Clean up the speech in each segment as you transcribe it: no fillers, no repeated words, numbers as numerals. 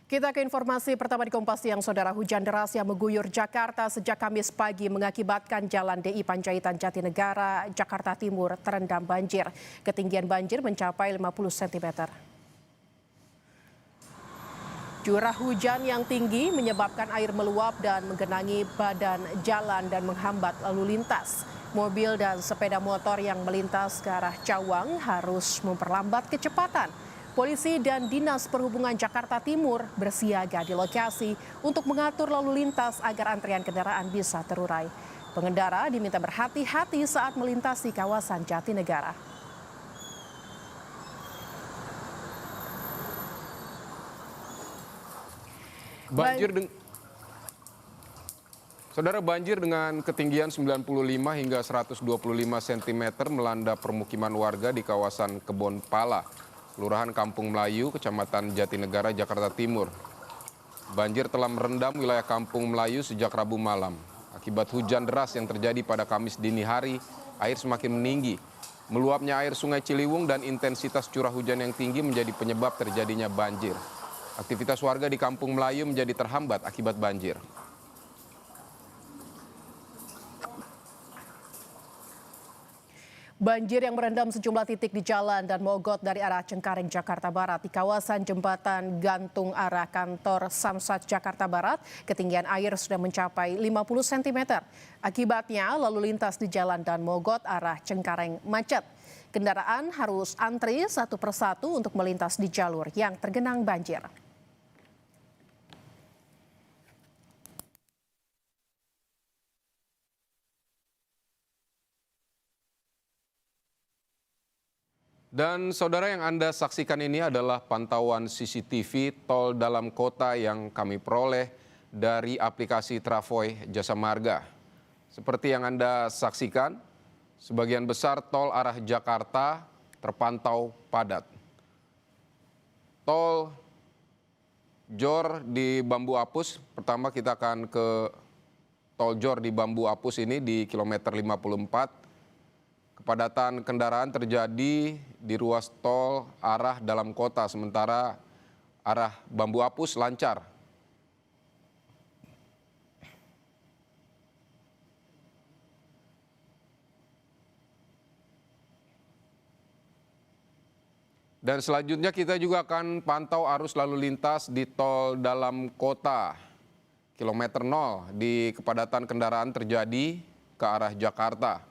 Kita ke informasi pertama di Kompas Siang, Saudara. Hujan deras yang mengguyur Jakarta sejak Kamis pagi mengakibatkan Jalan DI Panjaitan Jatinegara, Jakarta Timur terendam banjir. Ketinggian banjir mencapai 50 cm. Curah hujan yang tinggi menyebabkan air meluap dan menggenangi badan jalan dan menghambat lalu lintas. Mobil dan sepeda motor yang melintas ke arah Cawang harus memperlambat kecepatan. Polisi dan Dinas Perhubungan Jakarta Timur bersiaga di lokasi untuk mengatur lalu lintas agar antrean kendaraan bisa terurai. Pengendara diminta berhati-hati saat melintasi kawasan Jatinegara. Banjir dengan ketinggian 95 hingga 125 cm melanda permukiman warga di kawasan Kebon Pala, Kelurahan Kampung Melayu, Kecamatan Jatinegara, Jakarta Timur. Banjir telah merendam wilayah Kampung Melayu sejak Rabu malam. Akibat hujan deras yang terjadi pada Kamis dini hari, air semakin meninggi. Meluapnya air Sungai Ciliwung dan intensitas curah hujan yang tinggi menjadi penyebab terjadinya banjir. Aktivitas warga di Kampung Melayu menjadi terhambat akibat banjir. Banjir yang merendam sejumlah titik di jalan dan mogot dari arah Cengkareng, Jakarta Barat. Di kawasan jembatan gantung arah kantor Samsat, Jakarta Barat, ketinggian air sudah mencapai 50 cm. Akibatnya lalu lintas di jalan dan mogot arah Cengkareng macet. Kendaraan harus antri satu persatu untuk melintas di jalur yang tergenang banjir. Dan saudara, yang Anda saksikan ini adalah pantauan CCTV tol dalam kota yang kami peroleh dari aplikasi Travoy Jasa Marga. Seperti yang Anda saksikan, sebagian besar tol arah Jakarta terpantau padat. Tol Jor di Bambu Apus, pertama kita akan ke tol Jor di Bambu Apus ini di kilometer 54. Kepadatan kendaraan terjadi di ruas tol arah dalam kota, sementara arah Bambu Apus lancar. Dan selanjutnya kita juga akan pantau arus lalu lintas di tol dalam kota. Kilometer 0 di kepadatan kendaraan terjadi ke arah Jakarta.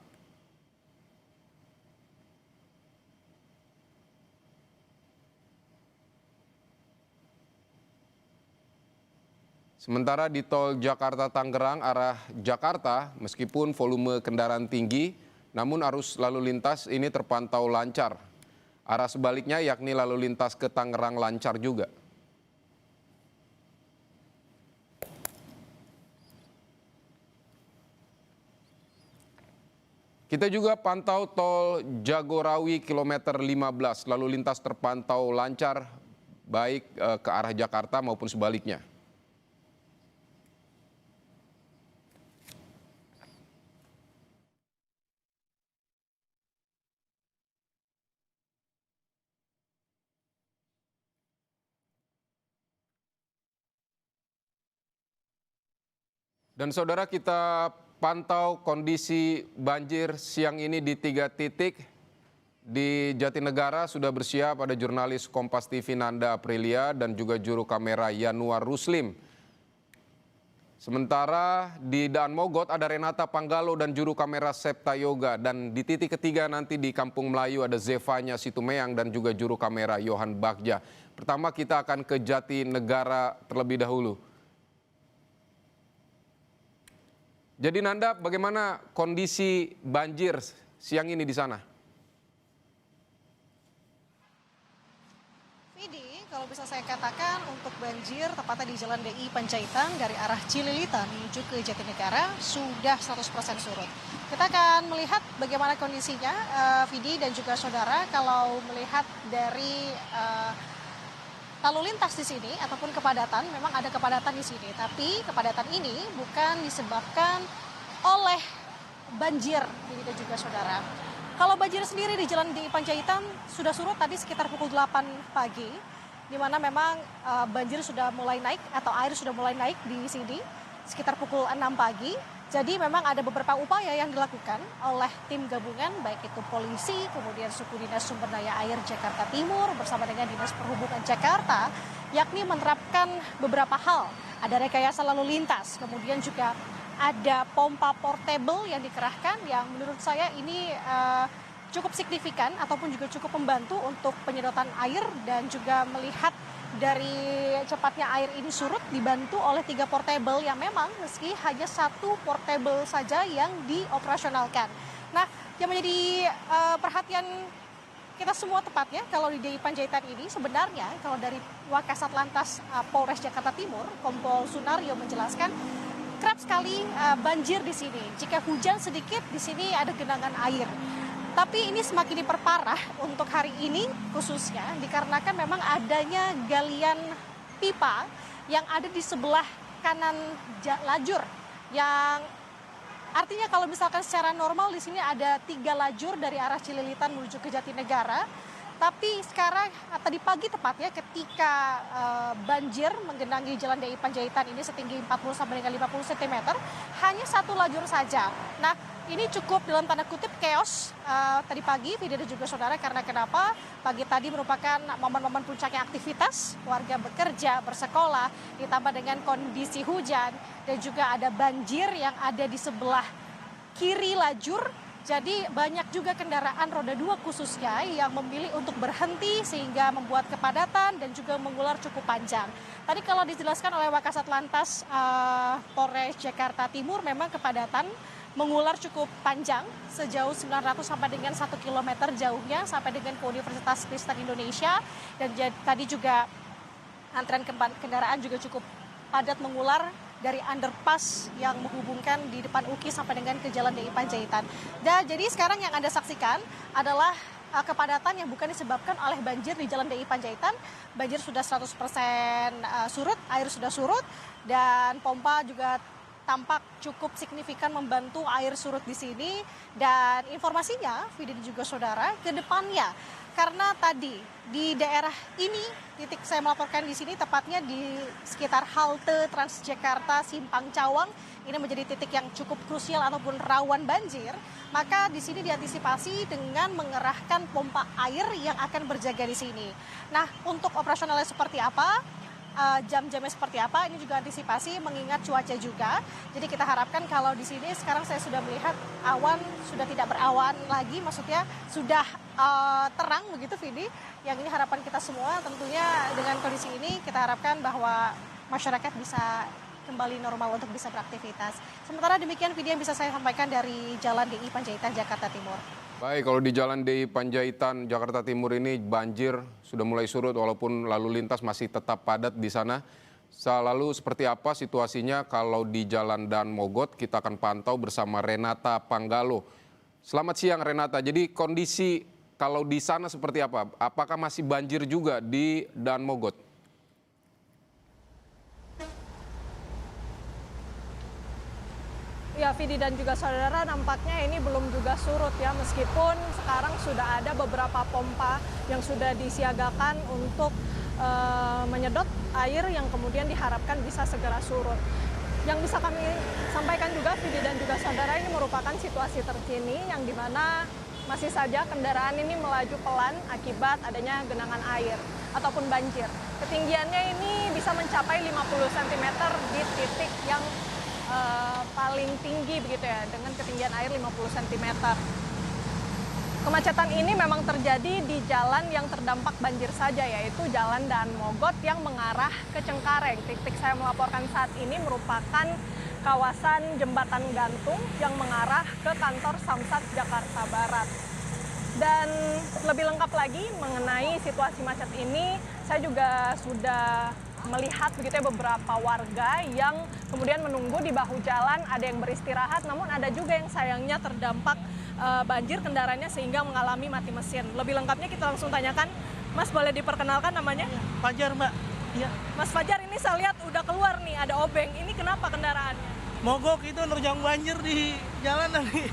Sementara di tol Jakarta-Tangerang arah Jakarta, meskipun volume kendaraan tinggi, namun arus lalu lintas ini terpantau lancar. Arah sebaliknya yakni lalu lintas ke Tangerang lancar juga. Kita juga pantau tol Jagorawi kilometer 15, lalu lintas terpantau lancar baik ke arah Jakarta maupun sebaliknya. Dan saudara, kita pantau kondisi banjir siang ini di 3 titik. Di Jatinegara sudah bersiap ada jurnalis Kompas TV Nanda Aprilia dan juga juru kamera Yanuar Ruslim. Sementara di Daan Mogot ada Renata Panggalo dan juru kamera Septa Yoga. Dan di titik ketiga nanti di Kampung Melayu ada Zevanya Situmeang dan juga juru kamera Yohan Bagja. Pertama kita akan ke Jatinegara terlebih dahulu. Jadi Nanda, bagaimana kondisi banjir siang ini di sana? Vidi, kalau bisa saya katakan untuk banjir tepatnya di Jalan DI Panjaitan dari arah Cililitan menuju ke Jatinegara sudah 100% surut. Kita akan melihat bagaimana kondisinya, Vidi dan juga saudara, kalau melihat dari lalu lintas di sini ataupun kepadatan, memang ada kepadatan di sini, tapi kepadatan ini bukan disebabkan oleh banjir, begitu juga saudara. Kalau banjir sendiri di Jalan DI Panjaitan sudah surut tadi sekitar pukul 8 pagi. di mana memang banjir sudah mulai naik atau air sudah mulai naik di sini sekitar pukul 6 pagi. Jadi memang ada beberapa upaya yang dilakukan oleh tim gabungan, baik itu polisi, kemudian suku dinas sumber daya air Jakarta Timur bersama dengan Dinas Perhubungan Jakarta, yakni menerapkan beberapa hal. Ada rekayasa lalu lintas, kemudian juga ada pompa portable yang dikerahkan yang menurut saya ini cukup signifikan ataupun juga cukup membantu untuk penyedotan air dan juga melihat dari cepatnya air ini surut dibantu oleh 3 portable yang memang meski hanya 1 portable saja yang dioperasionalkan. Nah, yang menjadi perhatian kita semua tepatnya kalau di DI Panjaitan ini sebenarnya kalau dari Wakasat Lantas Polres Jakarta Timur, Kompol Sunario menjelaskan kerap sekali banjir di sini. Jika hujan sedikit di sini ada genangan air. Tapi ini semakin diperparah untuk hari ini khususnya dikarenakan memang adanya galian pipa yang ada di sebelah kanan lajur yang artinya kalau misalkan secara normal di sini ada 3 lajur dari arah Cililitan menuju ke Jatinegara. Tapi sekarang tadi pagi tepatnya ketika banjir menggenangi Jalan DI Panjaitan ini setinggi 40 sampai dengan 50 cm hanya 1 lajur saja. Nah, ini cukup dalam tanda kutip chaos tadi pagi, Vidi dan juga saudara, karena kenapa? Pagi tadi merupakan momen-momen puncaknya aktivitas, warga bekerja, bersekolah, ditambah dengan kondisi hujan, dan juga ada banjir yang ada di sebelah kiri lajur. Jadi banyak juga kendaraan roda 2 khususnya yang memilih untuk berhenti sehingga membuat kepadatan dan juga mengular cukup panjang. Tadi kalau dijelaskan oleh Wakasat Lantas Polres Jakarta Timur memang kepadatan mengular cukup panjang sejauh 900 sampai dengan 1 km jauhnya sampai dengan ke Universitas Kristen Indonesia, dan tadi juga antrean kendaraan juga cukup padat mengular dari underpass yang menghubungkan di depan UKI sampai dengan ke Jalan DI Panjaitan. Dan jadi sekarang yang Anda saksikan adalah kepadatan yang bukan disebabkan oleh banjir di Jalan DI Panjaitan. Banjir sudah 100% surut, air sudah surut, dan pompa juga tampak cukup signifikan membantu air surut di sini. Dan informasinya, Vidi dan juga saudara, ke depannya karena tadi di daerah ini titik saya melaporkan di sini tepatnya di sekitar halte Transjakarta Simpang Cawang ini menjadi titik yang cukup krusial ataupun rawan banjir, maka di sini diantisipasi dengan mengerahkan pompa air yang akan berjaga di sini. Nah, untuk operasionalnya seperti apa? Jam-jamnya seperti apa, ini juga antisipasi mengingat cuaca juga. Jadi kita harapkan kalau di sini sekarang saya sudah melihat awan sudah tidak berawan lagi, maksudnya sudah terang begitu Vidi. Yang ini harapan kita semua tentunya dengan kondisi ini kita harapkan bahwa masyarakat bisa kembali normal untuk bisa beraktivitas. Sementara demikian Vidi yang bisa saya sampaikan dari Jalan DI Panjaitan Jakarta Timur. Baik, kalau di Jalan DI Panjaitan Jakarta Timur ini banjir sudah mulai surut walaupun lalu lintas masih tetap padat di sana. Lalu seperti apa situasinya kalau di Jalan Dan Mogot? Kita akan pantau bersama Renata Panggalo. Selamat siang Renata. Jadi kondisi kalau di sana seperti apa? Apakah masih banjir juga di Dan Mogot? Ya, Vidi dan juga saudara, nampaknya ini belum juga surut ya, meskipun sekarang sudah ada beberapa pompa yang sudah disiagakan untuk menyedot air yang kemudian diharapkan bisa segera surut. Yang bisa kami sampaikan juga, Vidi dan juga saudara, ini merupakan situasi terkini yang dimana masih saja kendaraan ini melaju pelan akibat adanya genangan air ataupun banjir. Ketinggiannya ini bisa mencapai 50 cm di titik yang paling tinggi begitu ya, dengan ketinggian air 50 cm. Kemacetan ini memang terjadi di jalan yang terdampak banjir saja, yaitu Jalan Dan Mogot yang mengarah ke Cengkareng. Titik saya melaporkan saat ini merupakan kawasan Jembatan Gantung yang mengarah ke kantor Samsat Jakarta Barat. Dan lebih lengkap lagi mengenai situasi macet ini, saya juga sudah melihat begitu ya beberapa warga yang kemudian menunggu di bahu jalan, ada yang beristirahat, namun ada juga yang sayangnya terdampak banjir kendaraannya sehingga mengalami mati mesin. Lebih lengkapnya kita langsung tanyakan, Mas boleh diperkenalkan namanya? Fajar, Mbak. Iya. Mas Fajar, ini saya lihat udah keluar nih, ada obeng. Ini kenapa kendaraannya? Mogok itu nerjang banjir di jalan tadi.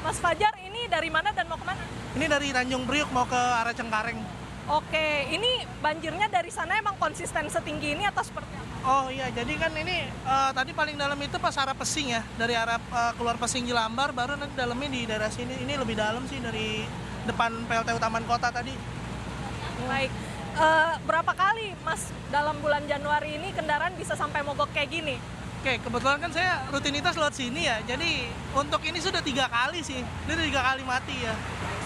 Mas Fajar, ini dari mana dan mau kemana? Ini dari Tanjung Priuk mau ke arah Cengkareng. Oke, ini banjirnya dari sana emang konsisten setinggi ini atau seperti apa? Oh iya, jadi kan ini tadi paling dalam itu pas arah Pesing ya, dari arah keluar Pesing Jelambar, baru nanti dalamnya di daerah sini. Ini lebih dalam sih dari depan PLTU Taman Kota tadi. Baik, berapa kali Mas dalam bulan Januari ini kendaraan bisa sampai mogok kayak gini? Oke, kebetulan kan saya rutinitas lewat sini ya, jadi untuk ini sudah 3 kali sih, ini udah 3 kali mati ya.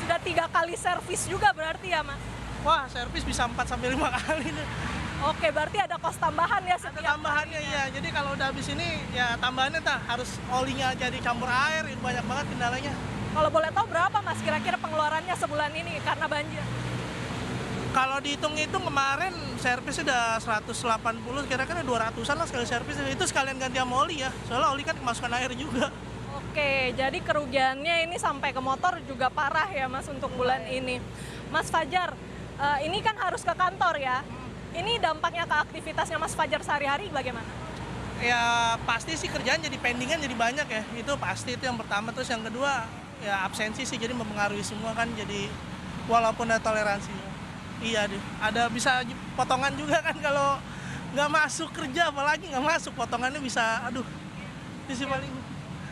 Sudah 3 kali servis juga berarti ya Mas? Wah, servis bisa 4-5 kali nih. Oke, berarti ada kos tambahan ya Ada setiap tambahannya iya, jadi kalau udah habis ini ya tambahannya harus olinya jadi campur air, itu banyak banget kendalanya. Kalau boleh tahu berapa Mas kira-kira pengeluarannya sebulan ini karena banjir? Kalau dihitung-hitung kemarin servis udah 180, kira-kira 200-an lah sekali servis. Itu sekalian ganti sama oli ya, soalnya oli kan kemasukan air juga. Oke, jadi kerugiannya ini sampai ke motor juga parah ya Mas untuk bulan ini. Mas Fajar, ini kan harus ke kantor ya. Ini dampaknya ke aktivitasnya Mas Fajar sehari-hari bagaimana? Ya pasti sih kerjaan jadi pendingan jadi banyak ya, itu pasti itu yang pertama. Terus yang kedua ya absensi sih, jadi mempengaruhi semua kan, jadi walaupun ada toleransi. Iya deh, ada bisa potongan juga kan kalau nggak masuk kerja, apalagi nggak masuk potongannya bisa, aduh, itu sih paling.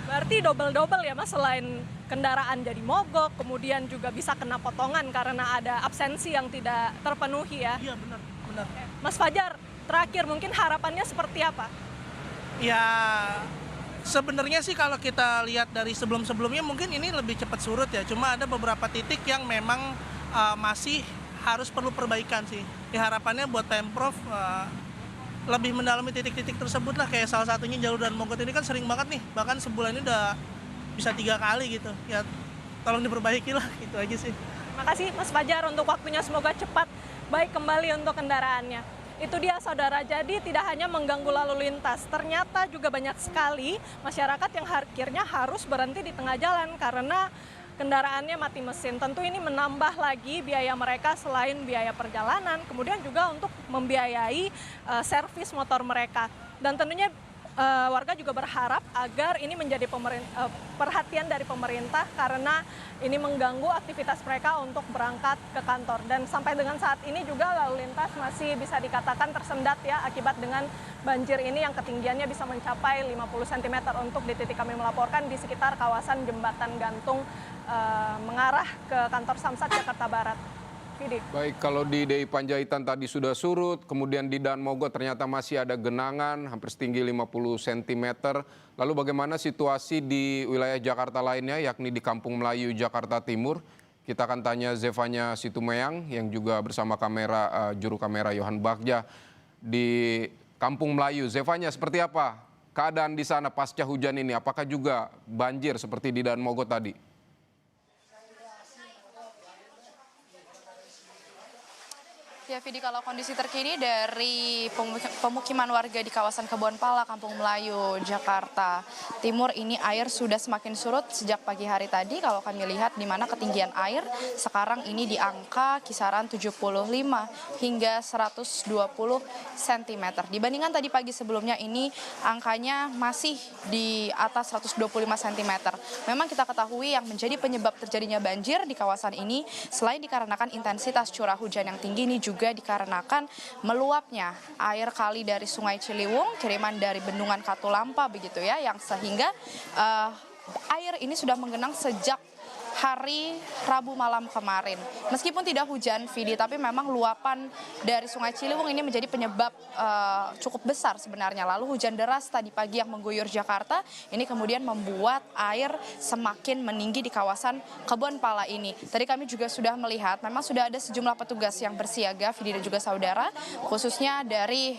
Berarti double-double ya Mas, selain kendaraan jadi mogok, kemudian juga bisa kena potongan karena ada absensi yang tidak terpenuhi ya. Iya benar, benar. Mas Fajar, terakhir mungkin harapannya seperti apa? Ya sebenarnya sih kalau kita lihat dari sebelum-sebelumnya mungkin ini lebih cepat surut ya, cuma ada beberapa titik yang memang masih harus perlu perbaikan sih. Ya, harapannya buat Pemprov lebih mendalami titik-titik tersebut lah, kayak salah satunya jalur dan Mogot ini kan sering banget nih, bahkan sebulan ini udah bisa 3 kali gitu. Ya tolong diperbaiki lah, itu aja sih. Makasih Mas Fajar untuk waktunya, semoga cepat baik kembali untuk kendaraannya. Itu dia saudara, jadi tidak hanya mengganggu lalu lintas, ternyata juga banyak sekali masyarakat yang akhirnya harus berhenti di tengah jalan karena kendaraannya mati mesin. Tentu ini menambah lagi biaya mereka selain biaya perjalanan, kemudian juga untuk membiayai servis motor mereka. Dan tentunya warga juga berharap agar ini menjadi perhatian dari pemerintah karena ini mengganggu aktivitas mereka untuk berangkat ke kantor. Dan sampai dengan saat ini juga lalu lintas masih bisa dikatakan tersendat ya akibat dengan banjir ini yang ketinggiannya bisa mencapai 50 cm untuk di titik kami melaporkan di sekitar kawasan Jembatan Gantung mengarah ke kantor Samsat Jakarta Barat. Fidi. Baik, kalau di DI Panjaitan tadi sudah surut, kemudian di Dan Mogot ternyata masih ada genangan hampir setinggi 50 cm. Lalu bagaimana situasi di wilayah Jakarta lainnya, yakni di Kampung Melayu, Jakarta Timur? Kita akan tanya Zevanya Situmeyang yang juga bersama juru kamera Yohan Bagja di Kampung Melayu. Zevanya, seperti apa keadaan di sana pasca hujan ini? Apakah juga banjir seperti di Dan Mogot tadi? Ya, Vidi, kalau kondisi terkini dari pemukiman warga di kawasan Kebonpala, Kampung Melayu, Jakarta Timur, ini air sudah semakin surut sejak pagi hari tadi. Kalau kami lihat di mana ketinggian air sekarang ini di angka kisaran 75 hingga 120 cm. Dibandingkan tadi pagi sebelumnya ini angkanya masih di atas 125 cm. Memang kita ketahui yang menjadi penyebab terjadinya banjir di kawasan ini selain dikarenakan intensitas curah hujan yang tinggi, ini juga dikarenakan meluapnya air kali dari Sungai Ciliwung, kiriman dari Bendungan Katulampa begitu ya, yang sehingga air ini sudah menggenang sejak hari Rabu malam kemarin. Meskipun tidak hujan, Vidi, tapi memang luapan dari Sungai Ciliwung ini menjadi penyebab cukup besar sebenarnya. Lalu hujan deras tadi pagi yang mengguyur Jakarta ini kemudian membuat air semakin meninggi di kawasan Kebonpala ini. Tadi kami juga sudah melihat memang sudah ada sejumlah petugas yang bersiaga, Vidi dan juga saudara, khususnya dari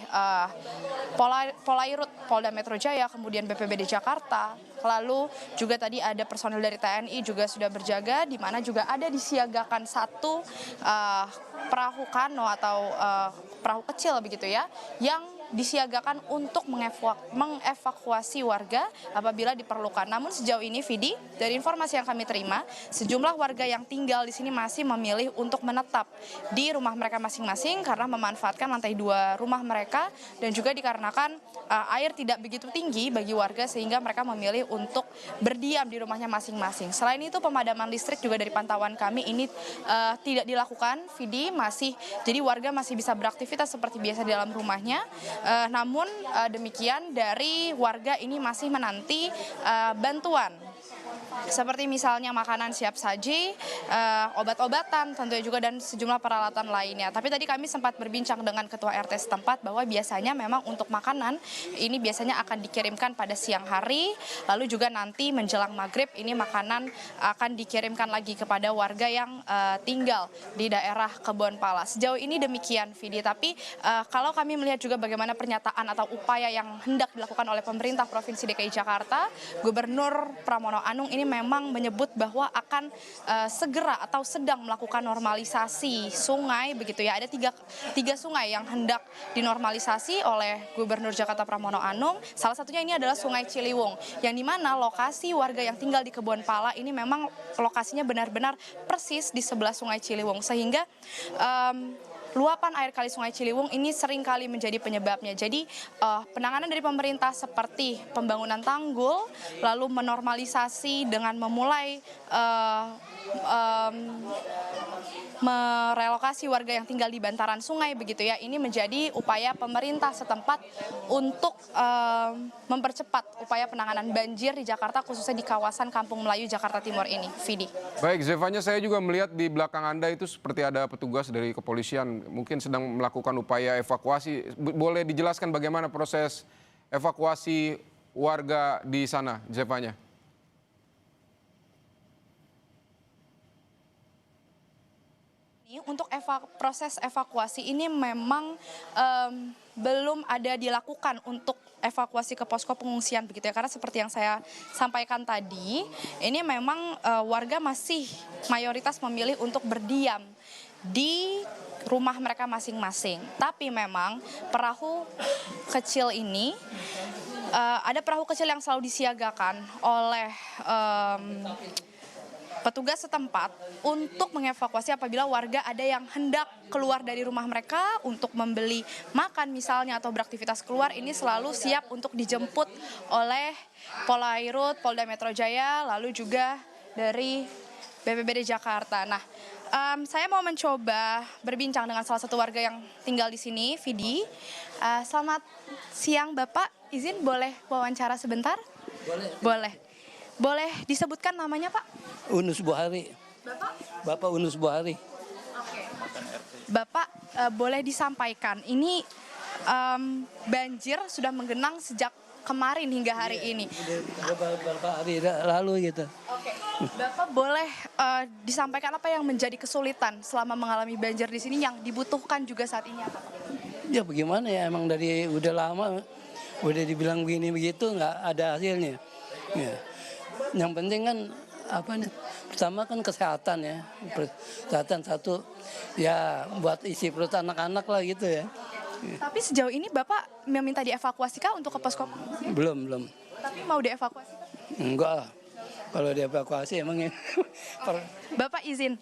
Polairut Polda Metro Jaya, kemudian BPBD Jakarta. Lalu juga tadi ada personil dari TNI juga sudah berjaga, di mana juga ada disiagakan satu perahu kano atau perahu kecil begitu ya, yang disiagakan untuk mengevakuasi warga apabila diperlukan. Namun sejauh ini, Vidi, dari informasi yang kami terima, sejumlah warga yang tinggal di sini masih memilih untuk menetap di rumah mereka masing-masing karena memanfaatkan lantai 2 rumah mereka, dan juga dikarenakan air tidak begitu tinggi bagi warga sehingga mereka memilih untuk berdiam di rumahnya masing-masing. Selain itu, pemadaman listrik juga dari pantauan kami ini tidak dilakukan, Vidi, jadi warga masih bisa beraktivitas seperti biasa di dalam rumahnya. Namun demikian, dari warga ini masih menanti bantuan seperti misalnya makanan siap saji, obat-obatan tentunya juga, dan sejumlah peralatan lainnya. Tapi tadi kami sempat berbincang dengan Ketua RT setempat bahwa biasanya memang untuk makanan ini biasanya akan dikirimkan pada siang hari, lalu juga nanti menjelang maghrib ini makanan akan dikirimkan lagi kepada warga yang tinggal di daerah Kebonpala. Sejauh ini demikian, Vidi. Tapi kalau kami melihat juga bagaimana pernyataan atau upaya yang hendak dilakukan oleh pemerintah Provinsi DKI Jakarta, Gubernur Pramono Anung ini memang menyebut bahwa akan segera atau sedang melakukan normalisasi sungai, begitu ya. Ada tiga sungai yang hendak dinormalisasi oleh Gubernur Jakarta Pramono Anung. Salah satunya ini adalah Sungai Ciliwung, yang dimana lokasi warga yang tinggal di Kebonpala ini memang lokasinya benar-benar persis di sebelah Sungai Ciliwung, sehingga luapan air kali Sungai Ciliwung ini sering kali menjadi penyebabnya. Jadi penanganan dari pemerintah seperti pembangunan tanggul, lalu menormalisasi dengan memulai merelokasi warga yang tinggal di bantaran sungai, begitu ya. Ini menjadi upaya pemerintah setempat untuk mempercepat upaya penanganan banjir di Jakarta, khususnya di kawasan Kampung Melayu, Jakarta Timur ini. Vidi. Baik, Zevanya, saya juga melihat di belakang Anda itu seperti ada petugas dari kepolisian mungkin sedang melakukan upaya evakuasi. Boleh dijelaskan bagaimana proses evakuasi warga di sana, Zevanya? Untuk proses evakuasi ini memang belum ada dilakukan untuk evakuasi ke posko pengungsian, begitu ya, karena seperti yang saya sampaikan tadi, ini memang warga masih mayoritas memilih untuk berdiam di rumah mereka masing-masing. Tapi memang perahu kecil ini, ada perahu kecil yang selalu disiagakan oleh petugas setempat untuk mengevakuasi apabila warga ada yang hendak keluar dari rumah mereka untuk membeli makan misalnya atau beraktivitas keluar, ini selalu siap untuk dijemput oleh Polairut, Polda Metro Jaya, lalu juga dari BPBD Jakarta. Nah, saya mau mencoba berbincang dengan salah satu warga yang tinggal di sini, Vidi. Selamat siang, Bapak. Izin boleh wawancara sebentar? Boleh. Boleh disebutkan namanya, Pak? Unus Buhari. Bapak Unus Buhari. Oke. Bapak, boleh disampaikan, ini banjir sudah menggenang sejak kemarin hingga hari ini. Beberapa hari lalu gitu. Oke. Bapak boleh disampaikan apa yang menjadi kesulitan selama mengalami banjir di sini yang dibutuhkan juga saat ini apa, Pak? Ya bagaimana ya, emang dari udah lama udah dibilang begini begitu nggak ada hasilnya. Ya. Yang penting kan apa nih? Pertama kan kesehatan ya. Kesehatan satu ya buat isi perut anak-anak lah gitu ya. Tapi sejauh ini Bapak meminta dievakuasi kah untuk ke posko? Belum. Tapi mau dievakuasi? Enggak lah. Kalau dievakuasi emangnya. Bapak izin,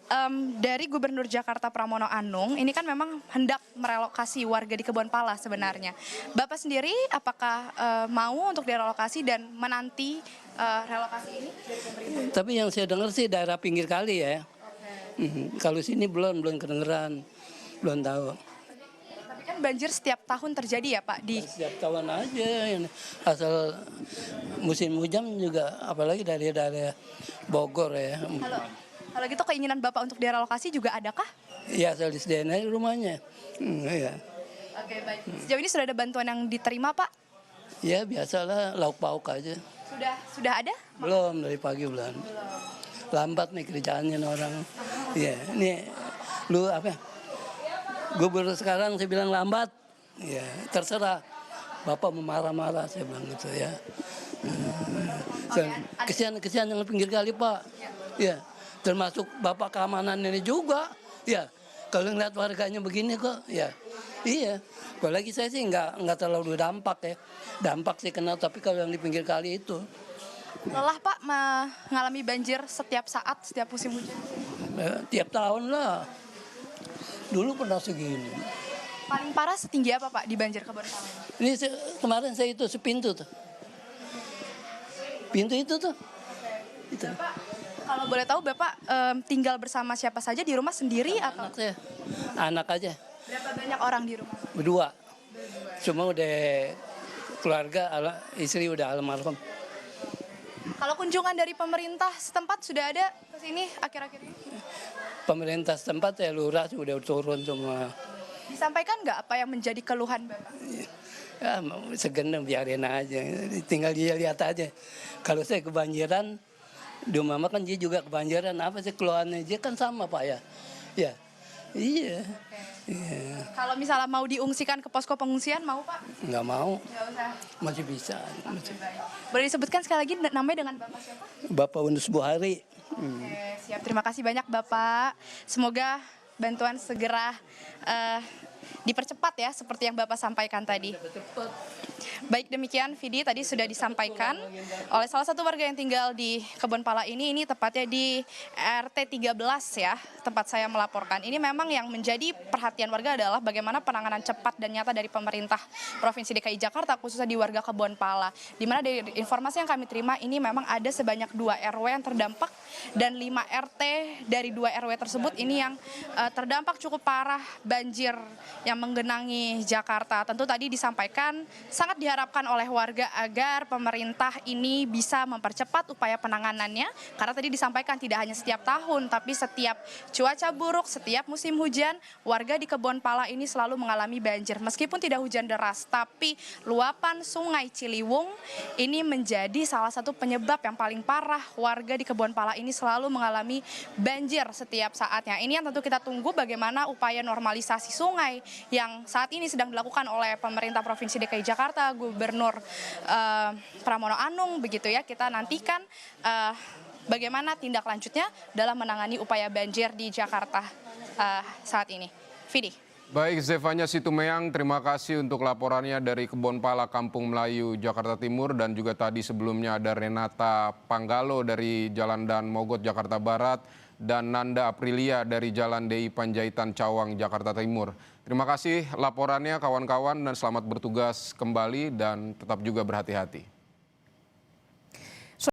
dari Gubernur Jakarta Pramono Anung, ini kan memang hendak merelokasi warga di Kebonpala sebenarnya. Bapak sendiri apakah mau untuk direlokasi dan menanti relokasi ini dari pemerintah? Tapi yang saya dengar sih daerah pinggir kali ya. Kalau sini belum kedengeran, belum tahu. Tapi kan banjir setiap tahun terjadi ya Pak? Setiap tahun aja, asal musim hujan juga, apalagi dari daerah Bogor ya. Kalau gitu keinginan Bapak untuk direlokasi juga adakah? Iya, asal disediain aja rumahnya. Iya. Oke, baik. Sejauh ini sudah ada bantuan yang diterima Pak? Ya biasalah, lauk pauk aja. Sudah ada? Belum, dari pagi belum. Lambat nih kerjaannya orang. Iya, ini lu apa? Gubernur sekarang saya bilang lambat. Ya, terserah. Bapak mau marah-marah saya bilang gitu ya. Kesian yang pinggir kali Pak. Ya, termasuk Bapak keamanan ini juga. Ya, Kalau ngeliat warganya begini kok, ya iya. Apalagi saya sih nggak terlalu dampak ya. Dampak sih kenal, tapi kalau yang di pinggir kali itu. Lelah Pak mengalami banjir setiap saat, setiap musim hujan? Tiap tahun lah. Dulu pernah segini. Paling parah setinggi apa Pak di banjir Kebonpala? Ini kemarin saya itu sepintu tuh. Pintu itu tuh. Itu. Bapak, kalau boleh tahu Bapak tinggal bersama siapa saja di rumah sendiri atau? Anak saya, anak aja. Berapa banyak orang di rumah? Berdua. Cuma udah keluarga, istri udah almarhum. Kalau kunjungan dari pemerintah setempat sudah ada ke sini akhir-akhir ini? Pemerintah setempat ya lurah sudah turun semua. Disampaikan nggak apa yang menjadi keluhan Bapak? Ya segeneng biarin aja, tinggal dia lihat aja. Kalau saya kebanjiran, di mama kan dia juga kebanjiran. Apa sih keluhannya? Dia kan sama Pak ya. Ya, iya. Iya. Kalau misalnya mau diungsikan ke posko pengungsian mau Pak? Nggak mau, Nggak usah. masih bisa. Boleh disebutkan sekali lagi namanya dengan Bapak siapa? Bapak Unus Buhari. Oke, siap. Terima kasih banyak Bapak. Semoga bantuan segera dipercepat ya seperti yang Bapak sampaikan tadi. Baik demikian Vidi tadi sudah disampaikan oleh salah satu warga yang tinggal di Kebonpala ini tepatnya di RT 13 ya tempat saya melaporkan. Ini memang yang menjadi perhatian warga adalah bagaimana penanganan cepat dan nyata dari pemerintah Provinsi DKI Jakarta khususnya di warga Kebonpala. Di mana dari informasi yang kami terima ini memang ada sebanyak 2 RW yang terdampak dan 5 RT dari 2 RW tersebut ini yang terdampak cukup parah banjir yang menggenangi Jakarta. Tentu tadi disampaikan sangat diharapkan oleh warga agar pemerintah ini bisa mempercepat upaya penanganannya. Karena tadi disampaikan tidak hanya setiap tahun, tapi setiap cuaca buruk, setiap musim hujan, warga di Kebonpala ini selalu mengalami banjir. Meskipun tidak hujan deras, tapi luapan sungai Ciliwung ini menjadi salah satu penyebab yang paling parah warga di Kebonpala ini selalu mengalami banjir setiap saatnya. Ini yang tentu kita tunggu bagaimana upaya normalisasi sungai yang saat ini sedang dilakukan oleh pemerintah Provinsi DKI Jakarta, Gubernur Pramono Anung begitu ya. Kita nantikan bagaimana tindak lanjutnya dalam menangani upaya banjir di Jakarta saat ini. Vidi. Baik, Zevanya Situmeang, terima kasih untuk laporannya dari Kebonpala, Kampung Melayu, Jakarta Timur. Dan juga tadi sebelumnya ada Renata Panggalo dari Jalan Dan Mogot, Jakarta Barat. Dan Nanda Aprilia dari Jalan DI Panjaitan, Cawang, Jakarta Timur. Terima kasih laporannya kawan-kawan dan selamat bertugas kembali dan tetap juga berhati-hati.